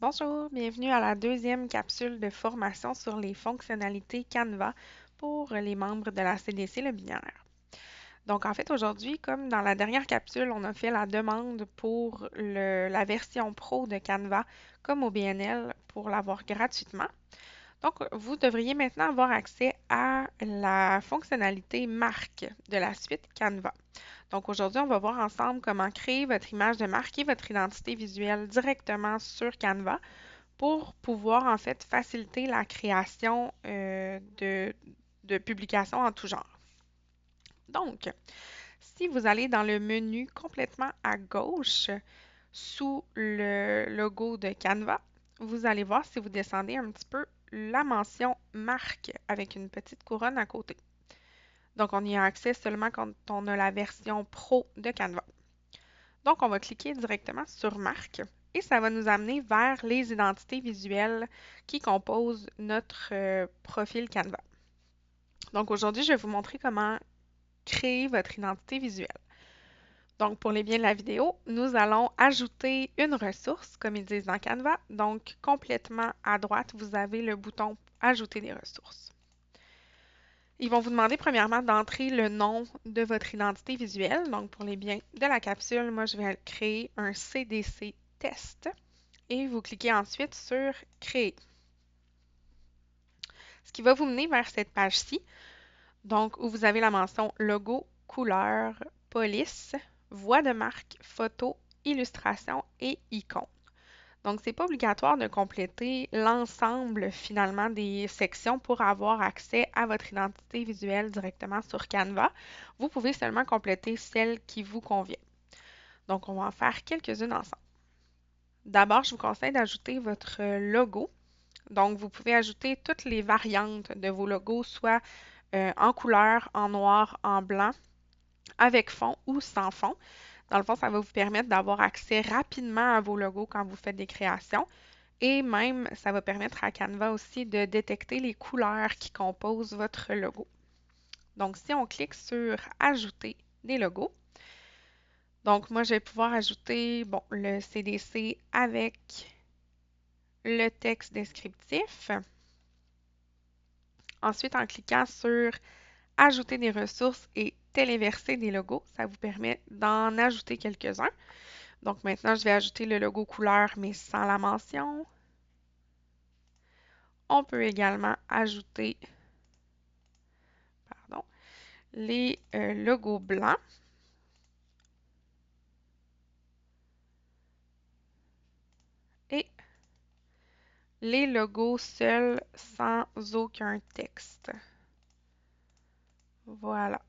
Bonjour, bienvenue à la deuxième capsule de formation sur les fonctionnalités Canva pour les membres de la CDC Le Binaire. Donc, en fait, aujourd'hui, comme dans la dernière capsule, on a fait la demande pour la version pro de Canva comme au BNL pour l'avoir gratuitement. Donc, vous devriez maintenant avoir accès à la fonctionnalité marque de la suite Canva. Donc, aujourd'hui, on va voir ensemble comment créer votre image de marque et votre identité visuelle directement sur Canva pour pouvoir en fait faciliter la création de publications en tout genre. Donc, si vous allez dans le menu complètement à gauche, sous le logo de Canva, vous allez voir si vous descendez un petit peu la mention marque avec une petite couronne à côté. Donc, on y a accès seulement quand on a la version pro de Canva. Donc, on va cliquer directement sur marque et ça va nous amener vers les identités visuelles qui composent notre profil Canva. Donc, aujourd'hui, je vais vous montrer comment créer votre identité visuelle. Donc, pour les biens de la vidéo, nous allons ajouter une ressource, comme ils disent dans Canva. Donc, complètement à droite, vous avez le bouton Ajouter des ressources. Ils vont vous demander premièrement d'entrer le nom de votre identité visuelle. Donc, pour les biens de la capsule, moi, je vais créer un CDC test et vous cliquez ensuite sur Créer. Ce qui va vous mener vers cette page-ci, donc où vous avez la mention Logo, couleur, police, voix de marque, photo, illustration et icône. Donc, ce n'est pas obligatoire de compléter l'ensemble finalement des sections pour avoir accès à votre identité visuelle directement sur Canva. Vous pouvez seulement compléter celle qui vous convient. Donc, on va en faire quelques-unes ensemble. D'abord, je vous conseille d'ajouter votre logo. Donc, vous pouvez ajouter toutes les variantes de vos logos, soit en couleur, en noir, en blanc, avec fond ou sans fond. Dans le fond, ça va vous permettre d'avoir accès rapidement à vos logos quand vous faites des créations. Et même, ça va permettre à Canva aussi de détecter les couleurs qui composent votre logo. Donc, si on clique sur Ajouter des logos, donc moi, je vais pouvoir ajouter le CDC avec le texte descriptif. Ensuite, en cliquant sur Ajouter des ressources et téléverser des logos, ça vous permet d'en ajouter quelques-uns. Donc maintenant, je vais ajouter le logo couleur, mais sans la mention. On peut également ajouter les logos blancs. Et les logos seuls sans aucun texte. Voilà.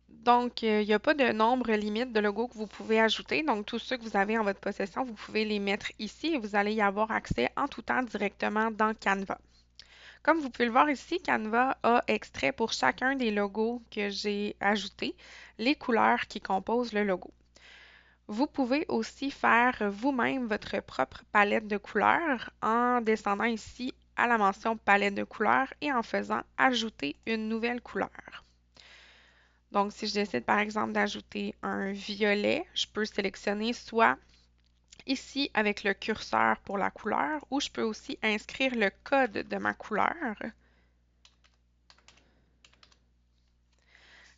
Donc, il n'y a pas de nombre limite de logos que vous pouvez ajouter. Donc, tous ceux que vous avez en votre possession, vous pouvez les mettre ici et vous allez y avoir accès en tout temps directement dans Canva. Comme vous pouvez le voir ici, Canva a extrait pour chacun des logos que j'ai ajoutés les couleurs qui composent le logo. Vous pouvez aussi faire vous-même votre propre palette de couleurs en descendant ici à la mention palette de couleurs et en faisant ajouter une nouvelle couleur. Donc, si je décide par exemple d'ajouter un violet, je peux sélectionner soit ici avec le curseur pour la couleur ou je peux aussi inscrire le code de ma couleur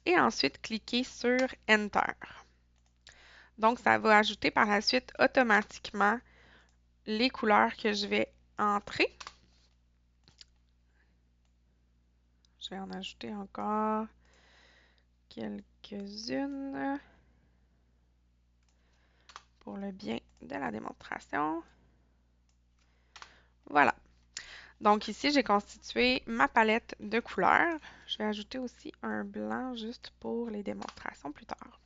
et ensuite cliquer sur Enter. Donc, ça va ajouter par la suite automatiquement les couleurs que je vais entrer. Je vais en ajouter encore quelques-unes pour le bien de la démonstration. Voilà. Donc ici, j'ai constitué ma palette de couleurs. Je vais ajouter aussi un blanc juste pour les démonstrations plus tard.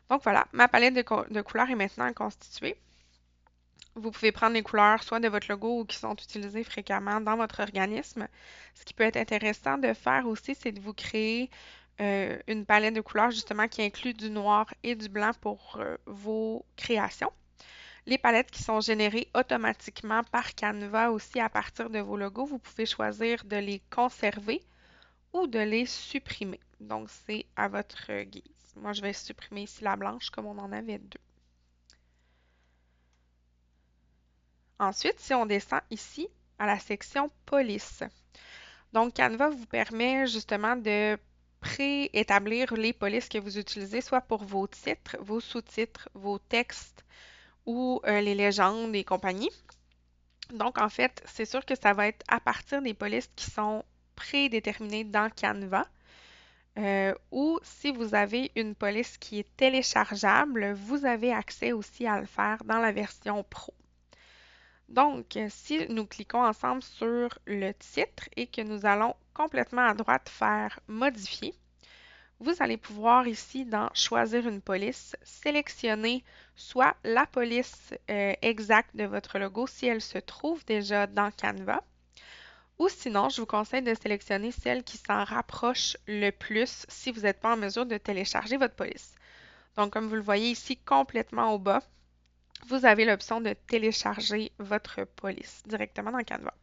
Donc voilà, ma palette de couleurs est maintenant constituée. Vous pouvez prendre les couleurs soit de votre logo ou qui sont utilisées fréquemment dans votre organisme. Ce qui peut être intéressant de faire aussi, c'est de vous créer une palette de couleurs justement qui inclut du noir et du blanc pour vos créations. Les palettes qui sont générées automatiquement par Canva aussi à partir de vos logos, vous pouvez choisir de les conserver ou de les supprimer. Donc, c'est à votre guise. Moi, je vais supprimer ici la blanche comme on en avait deux. Ensuite, si on descend ici à la section police, donc Canva vous permet justement de préétablir les polices que vous utilisez, soit pour vos titres, vos sous-titres, vos textes ou les légendes et compagnie. Donc, en fait, c'est sûr que ça va être à partir des polices qui sont prédéterminées dans Canva. Ou si vous avez une police qui est téléchargeable, vous avez accès aussi à le faire dans la version Pro. Donc, si nous cliquons ensemble sur le titre et que nous allons complètement à droite faire Modifier, vous allez pouvoir ici dans Choisir une police, sélectionner soit la police exacte de votre logo si elle se trouve déjà dans Canva, ou sinon, je vous conseille de sélectionner celle qui s'en rapproche le plus si vous n'êtes pas en mesure de télécharger votre police. Donc, comme vous le voyez ici, complètement au bas, vous avez l'option de télécharger votre police directement dans Canva.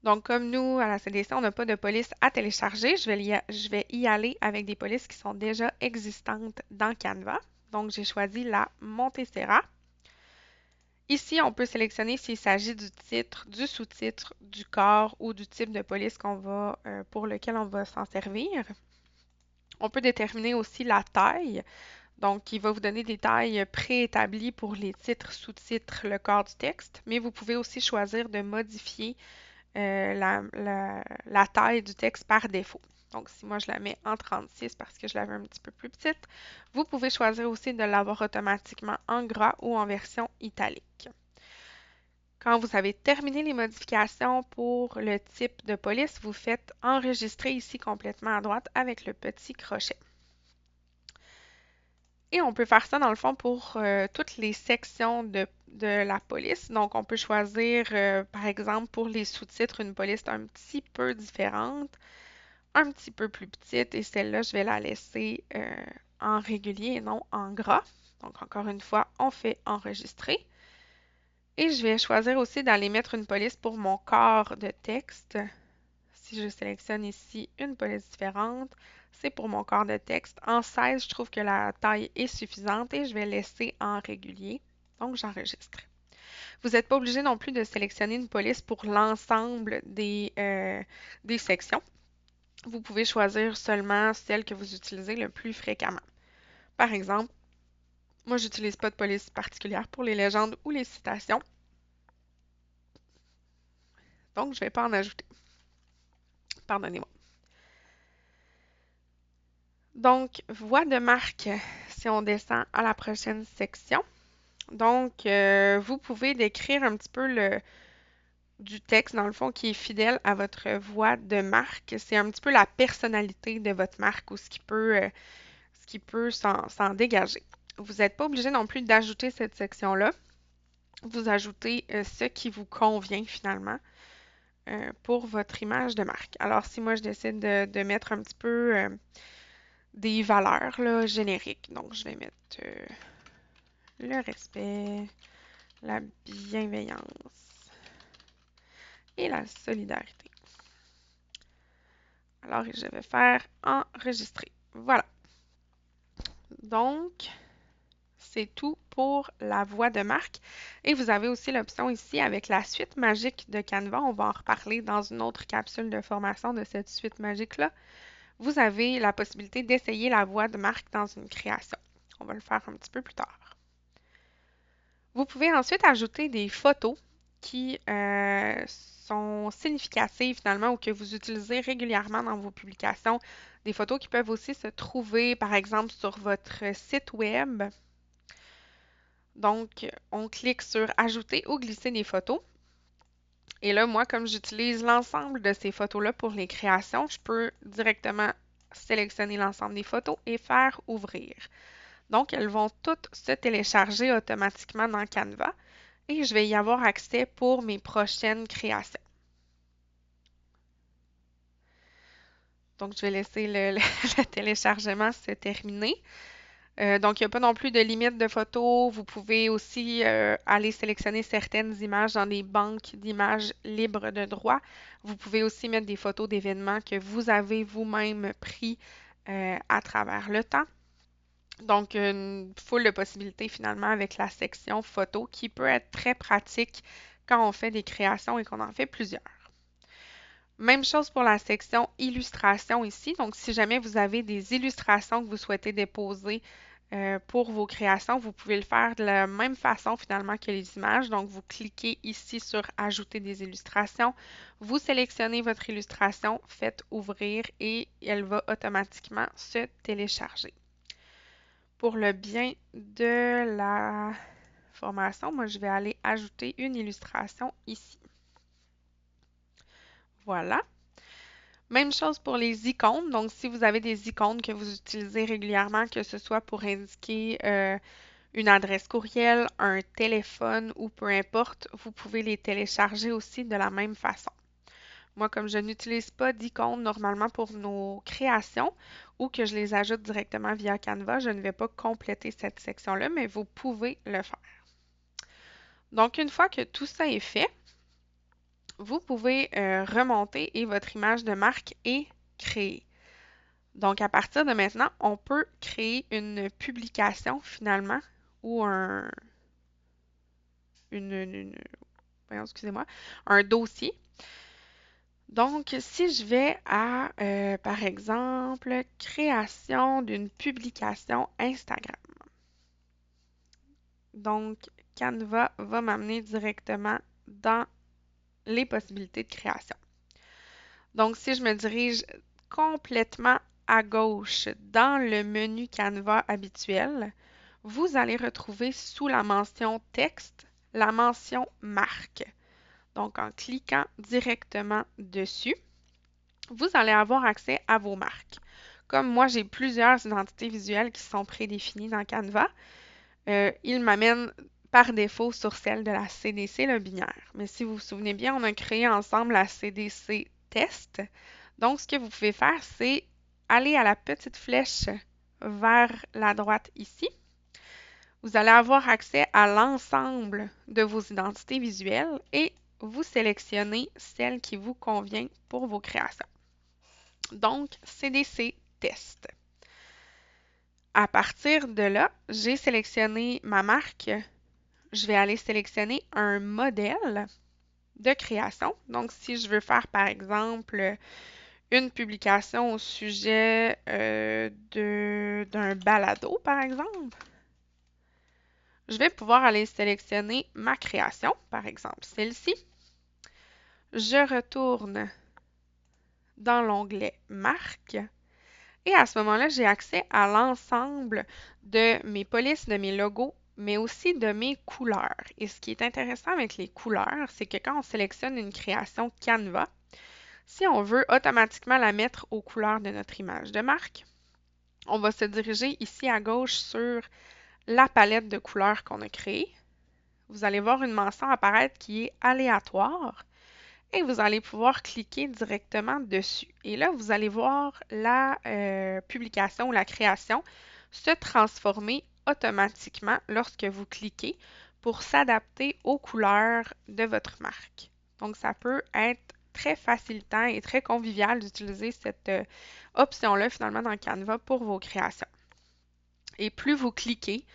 Donc, comme nous, à la CDC, on n'a pas de police à télécharger, je vais y aller avec des polices qui sont déjà existantes dans Canva. Donc, j'ai choisi la Montessera. Ici, on peut sélectionner s'il s'agit du titre, du sous-titre, du corps ou du type de police pour lequel on va s'en servir. On peut déterminer aussi la taille. Donc, il va vous donner des tailles préétablies pour les titres, sous-titres, le corps du texte, mais vous pouvez aussi choisir de modifier la taille du texte par défaut. Donc, si moi je la mets en 36 parce que je l'avais un petit peu plus petite, vous pouvez choisir aussi de l'avoir automatiquement en gras ou en version italique. Quand vous avez terminé les modifications pour le type de police, vous faites enregistrer ici complètement à droite avec le petit crochet. Et on peut faire ça dans le fond pour toutes les sections de la police. Donc, on peut choisir, par exemple, pour les sous-titres, une police un petit peu différente, un petit peu plus petite. Et celle-là, je vais la laisser en régulier et non en gras. Donc, encore une fois, on fait enregistrer. Et je vais choisir aussi d'aller mettre une police pour mon corps de texte. Si je sélectionne ici une police différente, c'est pour mon corps de texte. En 16, je trouve que la taille est suffisante et je vais laisser en régulier. Donc, j'enregistre. Vous n'êtes pas obligé non plus de sélectionner une police pour l'ensemble des sections. Vous pouvez choisir seulement celle que vous utilisez le plus fréquemment. Par exemple, moi, je n'utilise pas de police particulière pour les légendes ou les citations. Donc, je ne vais pas en ajouter. Pardonnez-moi. Donc, voix de marque, si on descend à la prochaine section. Donc, vous pouvez décrire un petit peu du texte, dans le fond, qui est fidèle à votre voix de marque. C'est un petit peu la personnalité de votre marque ou ce qui peut s'en dégager. Vous n'êtes pas obligé non plus d'ajouter cette section-là. Vous ajoutez ce qui vous convient finalement pour votre image de marque. Alors, si moi, je décide de mettre un petit peu des valeurs là, génériques. Donc, je vais mettre le respect, la bienveillance et la solidarité. Alors, je vais faire enregistrer. Voilà. Donc, c'est tout pour la voix de marque. Et vous avez aussi l'option ici avec la suite magique de Canva. On va en reparler dans une autre capsule de formation de cette suite magique-là. Vous avez la possibilité d'essayer la voix de marque dans une création. On va le faire un petit peu plus tard. Vous pouvez ensuite ajouter des photos qui sont significatives finalement ou que vous utilisez régulièrement dans vos publications. Des photos qui peuvent aussi se trouver par exemple sur votre site web. Donc, on clique sur Ajouter ou glisser des photos. Et là, moi, comme j'utilise l'ensemble de ces photos-là pour les créations, je peux directement sélectionner l'ensemble des photos et faire Ouvrir. Donc, elles vont toutes se télécharger automatiquement dans Canva et je vais y avoir accès pour mes prochaines créations. Donc, je vais laisser le téléchargement se terminer. Donc, il n'y a pas non plus de limite de photos. Vous pouvez aussi aller sélectionner certaines images dans des banques d'images libres de droit. Vous pouvez aussi mettre des photos d'événements que vous avez vous-même pris à travers le temps. Donc, une foule de possibilités finalement avec la section photo qui peut être très pratique quand on fait des créations et qu'on en fait plusieurs. Même chose pour la section illustration ici. Donc, si jamais vous avez des illustrations que vous souhaitez déposer pour vos créations, vous pouvez le faire de la même façon finalement que les images. Donc, vous cliquez ici sur Ajouter des illustrations, vous sélectionnez votre illustration, faites ouvrir et elle va automatiquement se télécharger. Pour le bien de la formation, moi je vais aller ajouter une illustration ici. Voilà. Même chose pour les icônes. Donc, si vous avez des icônes que vous utilisez régulièrement, que ce soit pour indiquer une adresse courriel, un téléphone ou peu importe, vous pouvez les télécharger aussi de la même façon. Moi, comme je n'utilise pas d'icônes normalement pour nos créations ou que je les ajoute directement via Canva, je ne vais pas compléter cette section-là, mais vous pouvez le faire. Donc, une fois que tout ça est fait, vous pouvez remonter et votre image de marque est créée. Donc, à partir de maintenant, on peut créer une publication finalement ou excusez-moi, un dossier. Donc, si je vais à, par exemple, création d'une publication Instagram. Donc, Canva va m'amener directement dans les possibilités de création. Donc, si je me dirige complètement à gauche dans le menu Canva habituel, vous allez retrouver sous la mention texte la mention marque. Donc, en cliquant directement dessus, vous allez avoir accès à vos marques. Comme moi, j'ai plusieurs identités visuelles qui sont prédéfinies dans Canva, il m'amène par défaut sur celle de la CDC Le Binaire. Mais si vous vous souvenez bien, on a créé ensemble la CDC Test. Donc, ce que vous pouvez faire, c'est aller à la petite flèche vers la droite ici. Vous allez avoir accès à l'ensemble de vos identités visuelles et vous sélectionnez celle qui vous convient pour vos créations. Donc, CDC Test. À partir de là, j'ai sélectionné ma marque. Je vais aller sélectionner un modèle de création. Donc, si je veux faire, par exemple, une publication au sujet d'un balado, par exemple, je vais pouvoir aller sélectionner ma création, par exemple celle-ci. Je retourne dans l'onglet Marque et à ce moment-là, j'ai accès à l'ensemble de mes polices, de mes logos, mais aussi de mes couleurs. Et ce qui est intéressant avec les couleurs, c'est que quand on sélectionne une création Canva, si on veut automatiquement la mettre aux couleurs de notre image de marque, on va se diriger ici à gauche sur la palette de couleurs qu'on a créée. Vous allez voir une mention apparaître qui est aléatoire et vous allez pouvoir cliquer directement dessus. Et là, vous allez voir la publication ou la création se transformer automatiquement lorsque vous cliquez pour s'adapter aux couleurs de votre marque. Donc, ça peut être très facilitant et très convivial d'utiliser cette option-là finalement dans Canva pour vos créations. Et plus vous cliquez,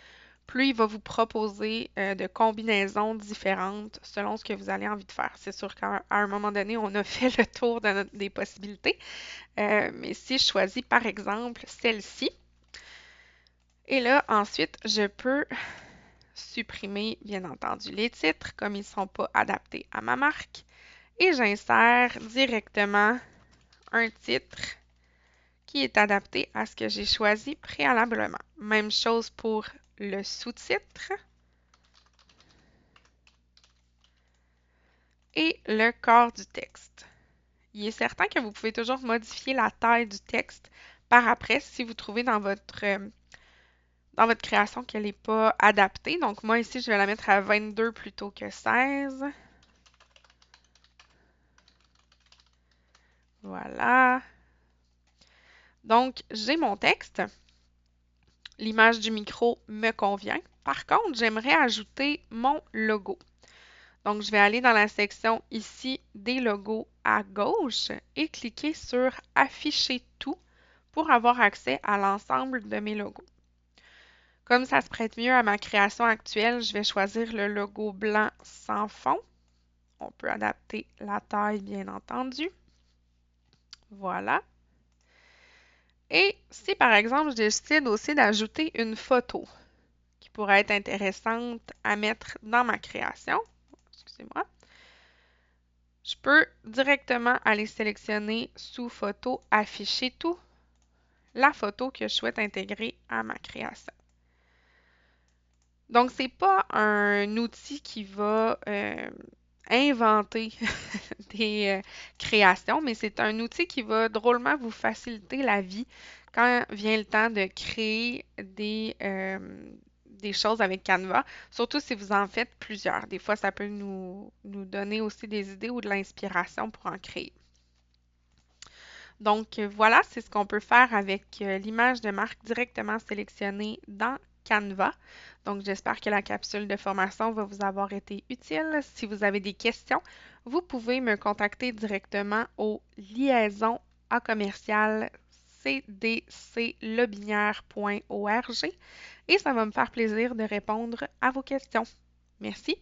plus il va vous proposer de combinaisons différentes selon ce que vous avez envie de faire. C'est sûr qu'à un moment donné, on a fait le tour des possibilités. Mais si je choisis par exemple celle-ci, et là ensuite, je peux supprimer bien entendu les titres comme ils ne sont pas adaptés à ma marque et j'insère directement un titre qui est adapté à ce que j'ai choisi préalablement. Même chose pour le sous-titre. Et le corps du texte. Il est certain que vous pouvez toujours modifier la taille du texte par après si vous trouvez dans votre création qu'elle n'est pas adaptée. Donc moi ici, je vais la mettre à 22 plutôt que 16. Voilà. Donc, j'ai mon texte. L'image du micro me convient. Par contre, j'aimerais ajouter mon logo. Donc, je vais aller dans la section ici des logos à gauche et cliquer sur Afficher tout pour avoir accès à l'ensemble de mes logos. Comme ça se prête mieux à ma création actuelle, je vais choisir le logo blanc sans fond. On peut adapter la taille, bien entendu. Voilà. Et si par exemple, je décide aussi d'ajouter une photo qui pourrait être intéressante à mettre dans ma création, excusez-moi, je peux directement aller sélectionner sous photo, afficher tout, la photo que je souhaite intégrer à ma création. Donc, c'est pas un outil qui va inventer des créations, mais c'est un outil qui va drôlement vous faciliter la vie quand vient le temps de créer des choses avec Canva, surtout si vous en faites plusieurs. Des fois, ça peut nous donner aussi des idées ou de l'inspiration pour en créer. Donc voilà, c'est ce qu'on peut faire avec l'image de marque directement sélectionnée dans Canva. Donc j'espère que la capsule de formation va vous avoir été utile. Si vous avez des questions, vous pouvez me contacter directement au liaison à commercial cdclobinière.org et ça va me faire plaisir de répondre à vos questions. Merci.